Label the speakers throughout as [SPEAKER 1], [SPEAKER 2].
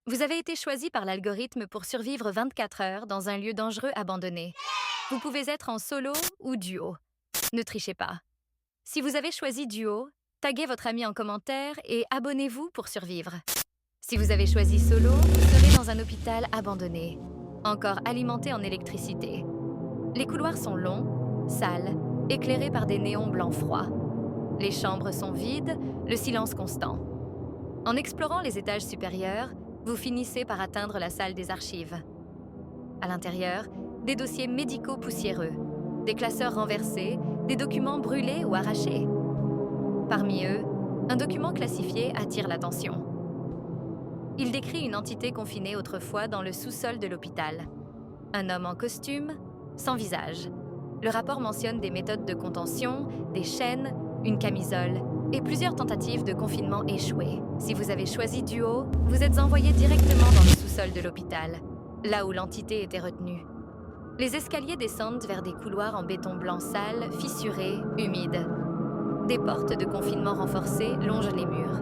[SPEAKER 1] Vous avez été choisi par l'algorithme pour survivre 24 heures dans un lieu dangereux abandonné. Vous pouvez être en solo ou duo. Ne trichez pas. Si vous avez choisi duo, taguez votre ami en commentaire et abonnez-vous pour survivre. Si vous avez choisi solo, vous serez dans un hôpital abandonné, encore alimenté en électricité. Les couloirs sont longs, sales, éclairés par des néons blancs froids. Les chambres sont vides, le silence constant. En explorant les étages supérieurs, vous finissez par atteindre la salle des archives. À l'intérieur, des dossiers médicaux poussiéreux, des classeurs renversés, des documents brûlés ou arrachés. Parmi eux, un document classifié attire l'attention. Il décrit une entité confinée autrefois dans le sous-sol de l'hôpital. Un homme en costume, sans visage. Le rapport mentionne des méthodes de contention, des chaînes, une camisole et plusieurs tentatives de confinement échouées. Si vous avez choisi Duo, vous êtes envoyé directement dans le sous-sol de l'hôpital, là où l'entité était retenue. Les escaliers descendent vers des couloirs en béton blanc sale, fissurés, humides. Des portes de confinement renforcées longent les murs.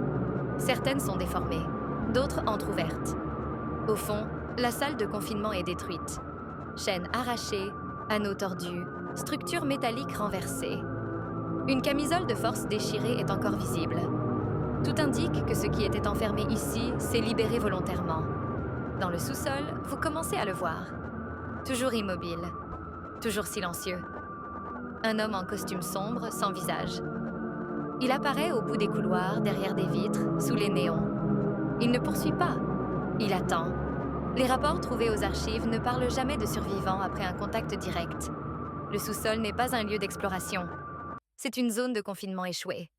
[SPEAKER 1] Certaines sont déformées, d'autres entr'ouvertes. Au fond, la salle de confinement est détruite. Chaînes arrachées, anneaux tordus, structures métalliques renversées. Une camisole de force déchirée est encore visible. Tout indique que ce qui était enfermé ici s'est libéré volontairement. Dans le sous-sol, vous commencez à le voir. Toujours immobile, toujours silencieux. Un homme en costume sombre, sans visage. Il apparaît au bout des couloirs, derrière des vitres, sous les néons. Il ne poursuit pas. Il attend. Les rapports trouvés aux archives ne parlent jamais de survivants après un contact direct. Le sous-sol n'est pas un lieu d'exploration. C'est une zone de confinement échouée.